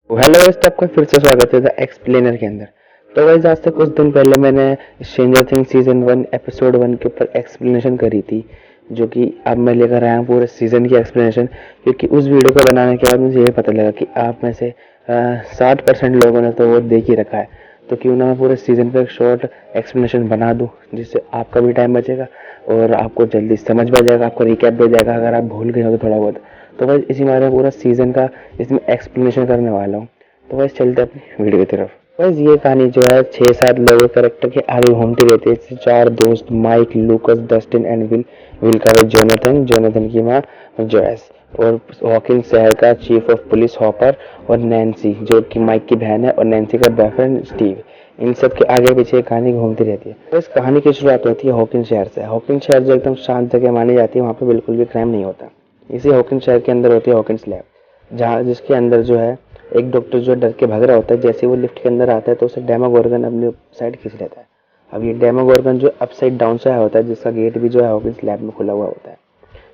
Hello दोस्त, आपका फिर से स्वागत है द एक्सप्लेनर के अंदर। तो वैसे आज से कुछ दिन पहले मैंने स्ट्रेंजर थिंग्स सीजन 1 एपिसोड 1 के ऊपर एक्सप्लेनेशन करी थी, जो कि अब मैं लेकर आया हूँ पूरे सीजन की एक्सप्लेनेशन। क्योंकि उस वीडियो को बनाने के बाद मुझे ये पता लगा कि आप में से 60% लोगों ने तो वो देख ही रखा है। तो क्यों ना मैं पूरे सीजन पर एक शॉर्ट एक्सप्लेनेशन बना दूँ, जिससे आपका भी टाइम बचेगा और आपको जल्दी समझ में आ जाएगा, आपको रिकैप दे जाएगा अगर आप भूल गए हो तो थोड़ा बहुत। तो बस इसी बारे में पूरा सीजन का इसमें एक्सप्लेनेशन करने वाला हूँ। तो बस चलते अपनी वीडियो की तरफ। बस ये कहानी जो है 6-7 लोगों कैरेक्टर के आगे घूमती रहती है। जैसे 4 दोस्त Mike, Lucas, Dustin and Will. Will का भाई जोनाथन, जोनाथन की माँ जॉयस, और हॉकिंस शहर का चीफ ऑफ पुलिस हॉपर, और नैन्सी जो कि माइक की बहन है, और नैन्सी का बॉयफ्रेंड स्टीव। इन सब के आगे पीछे कहानी घूमती रहती है। तो इस कहानी की शुरुआत होती है हॉकिंस शहर से। हॉकिंस शहर जो एकदम शांत जगह मानी जाती है, वहाँ पे बिल्कुल भी क्राइम नहीं होता। इसी हॉकिंस शहर के अंदर होती है हॉकिंस लैब, जहाँ जिसके अंदर जो है एक डॉक्टर जो डर के भाग रहा होता है। जैसे वो लिफ्ट के अंदर आता है तो उसे डेमोगोर्गन अपने साइड खींच लेता है। अब ये डेमोगोर्गन जो अपसाइड डाउन से आया होता है, जिसका गेट भी जो है हॉकिंस लैब में खुला हुआ होता है।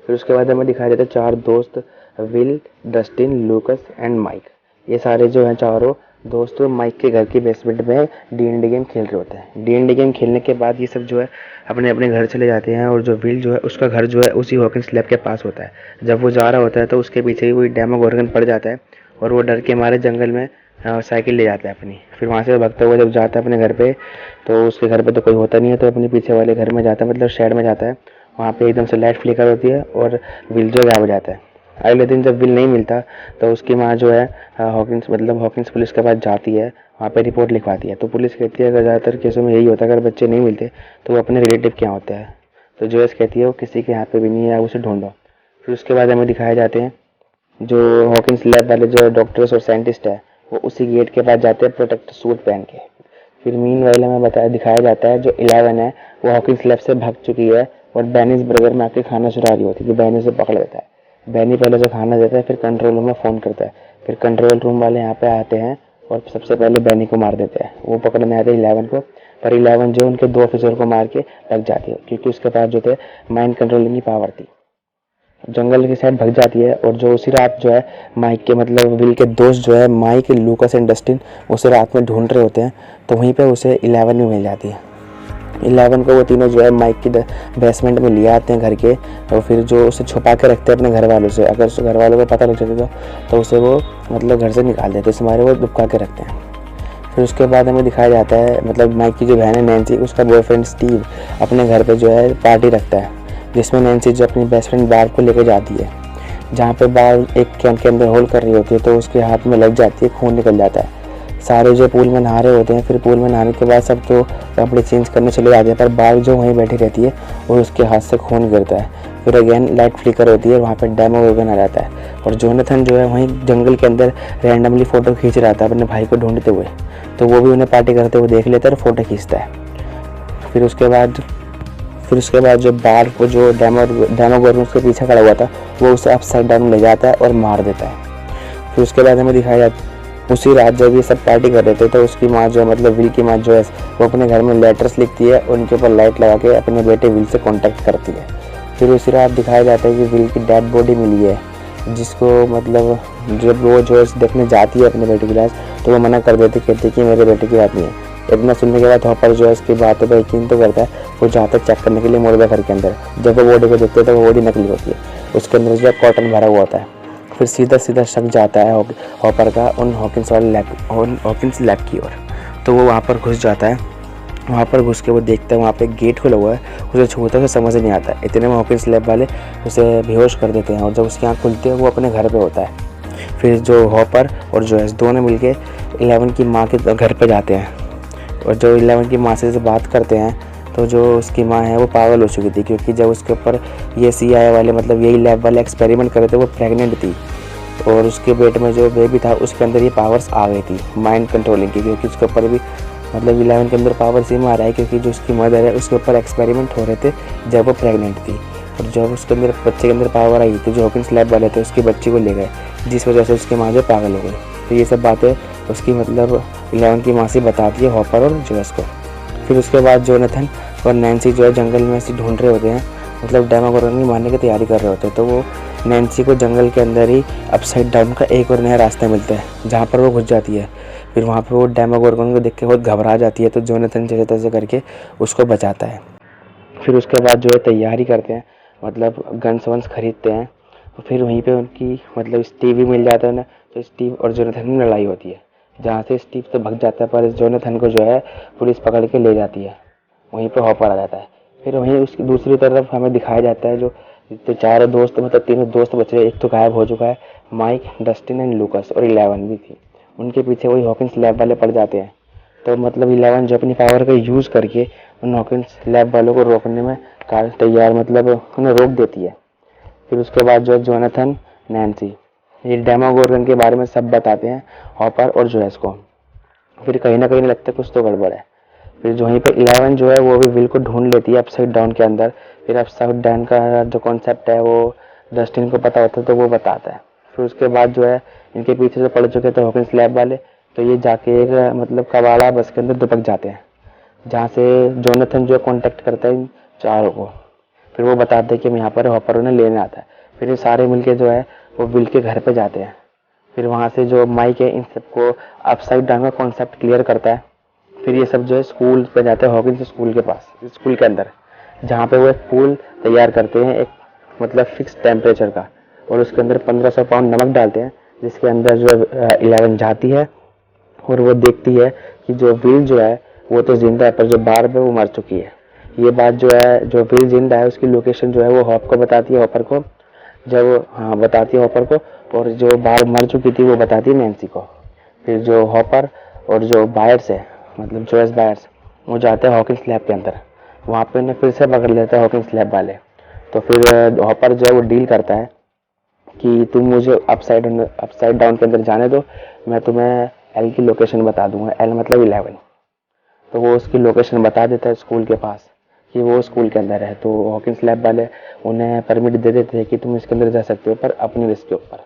फिर उसके बाद हमें दिखाया जाता है 4 दोस्त, Will, Dustin, Lucas and Mike. ये सारे जो हैं चारों दोस्त माइक के घर की बेसमेंट में D&D गेम खेल रहे होते हैं। D&D गेम खेलने के बाद ये सब जो है अपने अपने घर चले जाते हैं, और जो विल जो है उसका घर जो है उसी हॉकिंस लैब के पास होता है। जब वो जा रहा होता है तो उसके पीछे ही वही डेमोगोर्गन पड़ जाता है, और वो डर के मारे जंगल में साइकिल ले जाता है अपनी। फिर वहाँ से भागता हुआ जब जाता है अपने घर पे, तो उसके घर पे तो कोई होता नहीं है, तो अपने पीछे वाले घर में जाता है, मतलब शेड में जाता है। वहाँ पे एकदम से लाइट फ्लिकर होती है और विल जो गायब हो जाता है। अगले दिन जब विल नहीं मिलता तो उसकी माँ जो है हॉकिंस पुलिस के पास जाती है, वहाँ पे रिपोर्ट लिखवाती है। तो पुलिस कहती है कि ज़्यादातर केसों में यही होता है, अगर बच्चे नहीं मिलते तो वो अपने रिलेटिव के यहाँ होते हैं। तो जोयस कहती है वो किसी के यहाँ पे भी नहीं है, उसे ढूंढो। फिर उसके बाद हमें दिखाए जाते हैं जो हॉकिंस लैब वाले जो डॉक्टर्स और साइंटिस्ट है, वो उसी गेट के पास जाते हैं प्रोटेक्टर सूट पहन के। फिर मीनवाइल हमें दिखाया जाता है जो 11 है वो हॉकिंस लैब से भाग चुकी है, और बैनीज बर्गर में आके खाना चुरा रही होती है। बैनी से पकड़ लेता है। बैनी पहले से खाना देता है, फिर कंट्रोल रूम में फ़ोन करता है। फिर कंट्रोल रूम वाले यहाँ पे आते हैं और सबसे पहले बैनी को मार देते हैं। वो पकड़ने आते हैं 11 को, पर 11 जो उनके 2 ऑफिसर को मार के लग जाती है, क्योंकि उसके पास जो थे माइंड कंट्रोलिंग की पावर थी। जंगल की साइड भग जाती है, और जो उसी रात जो है माइक के विल के दोस्त जो है माइक, लूकस एंड डस्टिन उसे रात में ढूंढ रहे होते हैं। तो वहीं पे उसे 11 भी मिल जाती है। 11 को वो तीनों जो है माइक की बेसमेंट में ले आते हैं घर के, और फिर जो उसे छुपा के रखते हैं अपने घर वालों से। अगर उसे घर वालों को पता लग जाता तो उसे वो घर से निकाल देते, इस मारे वो दुबका के रखते हैं। फिर उसके बाद हमें दिखाया जाता है माइक की जो बहन है नैन्सी, उसका बॉयफ्रेंड स्टीव अपने घर पे जो है पार्टी रखता है, जिसमें नैन्सी जो अपनी बेस्ट फ्रेंड बार को लेकर जाती है। जहाँ पे बार एक कैन के अंदर होल कर रही होती है, तो उसके हाथ में लग जाती है, खून निकल जाता है। सारे जो पूल में नहा रहे होते हैं, फिर पूल में नहाने के बाद सब तो कपड़े चेंज करने चले जाते हैं, पर बार जो वहीं बैठी रहती है और उसके हाथ से खून गिरता है। फिर अगेन लाइट फ्लिकर होती है, वहाँ पे डेमोगोर्गन आ जाता है, और जोनाथन जो है वहीं जंगल के अंदर रैंडमली फ़ोटो खींच रहा था अपने भाई को ढूंढते हुए। तो वो भी उन्हें पार्टी करते हुए देख लेता है और फोटो खींचता है। फिर उसके बाद जो बार को जो डेमोगोर्गन उसके पीछे खड़ा हुआ था, वो उसे अपसाइड डाउन ले जाता है और मार देता है। फिर उसके बाद हमें दिखाया जाता है उसी रात जब ये सब पार्टी कर रहे थे, तो उसकी माँ जो विल की माँ जो है वो अपने घर में लेटर्स लिखती है, उनके ऊपर लाइट लगा के अपने बेटे विल से कांटेक्ट करती है। फिर उसी रात दिखाया जाता है कि विल की डेड बॉडी मिली है, जिसको जब वो जो देखने जाती है अपने बेटे की लाश, तो वो मना कर देती, कहती कि मेरे बेटे की बात नहीं है। इतना सुनने के बाद हॉपर जो है इसकी बातों पर यकीन तो करता है। वो जाता है चेक करने के लिए मुर्दा घर के अंदर। जब वो बॉडी को देखते हैं तो वो बॉडी नकली होती है, उसके अंदर जो कॉटन भरा हुआ होता है। फिर सीधा शक जाता है हॉपर का उन हॉकिंस लैब की ओर। तो वो वहाँ पर घुस जाता है। वहाँ पर घुस के वो देखता है वहाँ पे गेट खुला हुआ है, उसे छूता है, उसे समझ नहीं आता। इतने में हॉकिंस लैब वाले उसे बेहोश कर देते हैं, और जब उसकी आँख खुलती है वो अपने घर पे होता है। फिर जो हॉपर और जोयस दोनों मिलके 11 की माँ के घर पे जाते हैं, और जो 11 की माँ से बात करते हैं, तो जो उसकी माँ है वो पागल हो चुकी थी, क्योंकि जब उसके ऊपर ये CIA वाले यही लैब वाले एक्सपेरिमेंट कर रहे थे, वो प्रेग्नेंट थी, और उसके पेट में जो बेबी था उसके अंदर ये पावर्स आ गई थी माइंड कंट्रोलिंग की। क्योंकि उसके ऊपर भी 11 के अंदर पावर इसी में आ रहा है, क्योंकि जो उसकी मदर है उसके ऊपर एक्सपेरिमेंट हो रहे थे जब वो प्रेग्नेंट थी, और जब उसके अंदर बच्चे के अंदर पावर आई तो जो हॉकिंस लैब वाले थे उसकी बच्ची को ले गए, जिस वजह से उसकी माँ जो पागल हो गई। तो ये सब बातें उसकी 11 की माँ से बताती है हॉपर और जोयस को। फिर उसके बाद जोनाथन और नैन्सी जो है जंगल में ऐसे ढूंढ रहे होते हैं, डेमोगोर्गन की मारने की तैयारी कर रहे होते हैं। तो वो नैन्सी को जंगल के अंदर ही अपसाइड डाउन का एक और नया रास्ता मिलता है जहाँ पर वो घुस जाती है। फिर वहाँ पर वो डेमोगोर्गन को देख के बहुत घबरा जाती है, तो जोनाथन जैसे तैसे करके उसको बचाता है। फिर उसके बाद जो है तैयारी करते हैं, मतलब गन्स वन्स खरीदते हैं। तो फिर वहीं पे उनकी मतलब स्टीव भी मिल जाता है ना, तो स्टीव और जोनाथन में लड़ाई होती है, जहाँ से स्टीव तो भग जाता है पर जोनाथन को जो है पुलिस पकड़ के ले जाती है। वहीं पे हॉपर आ जाता है। फिर वहीं उसकी दूसरी तरफ हमें दिखाया जाता है जो तो चारों दोस्त मतलब तीनों दोस्त बचे, एक तो गायब हो चुका है, माइक, डस्टिन एंड लूकस, और 11 भी थी। उनके पीछे वही हॉकिंस लैब वाले पड़ जाते हैं। तो मतलब 11 जो अपनी पावर का यूज़ करके उन हॉकिंस लैब वालों को रोकने में तैयार मतलब उन्हें रोक देती है। फिर उसके बाद जो है जोनाथन, नैन्सी ये डेमोगोर्गन के बारे में सब बताते हैं हॉपर और जोएस को। फिर कहीं ना कहीं लगता है कुछ तो गड़बड़ है। फिर जो वहीं पे 11 जो है वो भी विल को ढूंढ लेती है अपसाइड डाउन के अंदर। फिर अपसाइड डाउन का जो कॉन्सेप्ट है वो डस्टिन को पता होता है, तो वो बताता है। फिर उसके बाद जो है इनके पीछे जो पड़ चुके थे हॉकिंस लैब वाले, तो ये जाके एक मतलब कबाड़ा बस के अंदर दुबक जाते हैं, जहाँ से जोनाथन जो कॉन्टेक्ट करता है इन चारों को। फिर वो बताते हैं कि मैं यहाँ पर हॉपर उन्हें लेने आता है। फिर ये सारे मिलके जो है वो विल के घर पे जाते हैं। फिर वहाँ से जो माइक है इन सबको अपसाइड डाउन का कॉन्सेप्ट क्लियर करता है। फिर ये सब जो है स्कूल पे जाते हैं, हॉकिंस स्कूल के पास, स्कूल के अंदर, जहाँ पे वो एक पूल तैयार करते हैं, एक मतलब फिक्स टेम्परेचर का, और उसके अंदर 1500 पाउंड नमक डालते हैं, जिसके अंदर जो 11 जाती है और वो देखती है कि जो विल जो है वो तो जिंदा है, पर जो बार्ब है वो मर चुकी है। ये बात जो है जो विल जिंदा है उसकी लोकेशन जो है वो हॉप को बताती है, हॉपर को, जब हाँ बताती है हॉपर को, और जो बार्ब मर चुकी थी वो बताती है नैन्सी को। फिर जो हॉपर और जो बायर्स है मतलब जोएस बायर्स, वो जाते हैं हॉकिंस लैब के अंदर। वहाँ पे उन्हें फिर से पकड़ लेते हैं हॉकिंस लैब वाले। तो फिर हॉपर जो है वो डील करता है कि तुम मुझे अपसाइड डाउन के अंदर जाने दो, मैं तुम्हें एल की लोकेशन बता दूंगा। एल मतलब 11। तो वो उसकी लोकेशन बता देता है स्कूल के पास कि वो स्कूल के अंदर है। तो हॉकिंस लैब वाले उन्हें परमिट दे देते हैं कि तुम इसके अंदर जा सकते हो, पर अपनी रिस्क के ऊपर।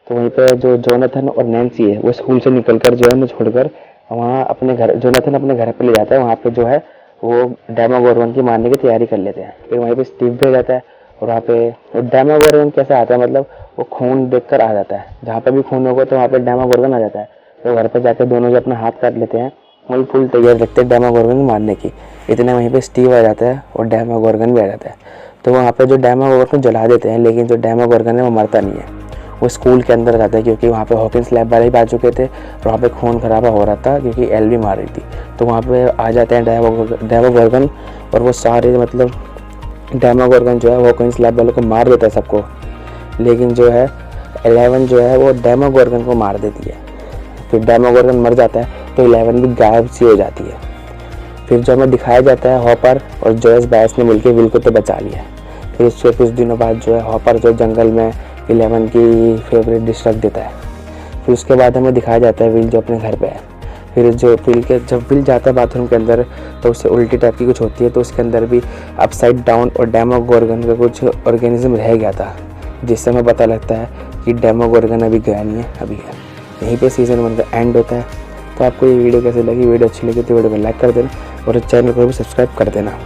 तो वहीं पे जो जोनाथन और नैन्सी है वो स्कूल से निकलकर जो है उन्हें छोड़कर वहाँ अपने घर, जोनाथन अपने घर पे ले जाता है। वहाँ पे जो है वो डेमोगोर्गन की मारने की तैयारी कर लेते हैं। फिर वहीं पे स्टीव भी जाता है, और वहाँ पे डेमोगोर्गन कैसे आता है, मतलब वो खून देखकर आ जाता है, जहाँ पे भी खून होगा तो वहाँ पे डेमोगोर्गन आ जाता है। तो घर पे जाकर दोनों जो अपना हाथ काट लेते हैं, वही फुल तैयार रखते हैं डेमोगोर्गन को मारने की। इतने वहीं पे स्टीव आ जाता है और डेमोगोर्गन भी आ जाता है। तो वहाँ पे जो डेमोगोर्गन को जला देते हैं, लेकिन जो डेमोगोर्गन है वो मरता नहीं है, वो स्कूल के अंदर रहता है, क्योंकि वहाँ पे हॉकिंस लैब वाले भी आ चुके थे और वहाँ पे खून खराबा हो रहा था क्योंकि एल भी मार रही थी। तो वहाँ पे आ जाते हैं डेमोगोर्गन, और वो सारे मतलब डेमोगोर्गन जो है हॉकिंस लैब वालों को मार देता है सबको। लेकिन जो है 11 जो है वो डेमोगोर्गन को मार देती है। फिर डेमोगोर्गन मर जाता है तो 11 भी गायब सी हो जाती है। फिर जो हमें दिखाया जाता है हॉपर और जोएस बायर्स ने मिलकर विल को तो बचा लिया। फिर इसके कुछ दिनों बाद जो है हॉपर जो जंगल में 11 की फेवरेट डिश रख देता है। फिर उसके बाद हमें दिखाया जाता है विल जो अपने घर पे है। फिर जो जब विल जाता है बाथरूम के अंदर, तो उससे उल्टी टाइप की कुछ होती है, तो उसके अंदर भी अपसाइड डाउन और डेमोगोर्गन का कुछ ऑर्गेनिज्म रह गया था, जिससे हमें पता लगता है कि डेमोगोर्गन अभी गया नहीं है, अभी है। यहीं पे सीज़न 1 का एंड होता है। तो आपको ये वीडियो कैसे लगी? वीडियो अच्छी लगी तो वीडियो को लाइक कर देना और चैनल को भी सब्सक्राइब कर देना।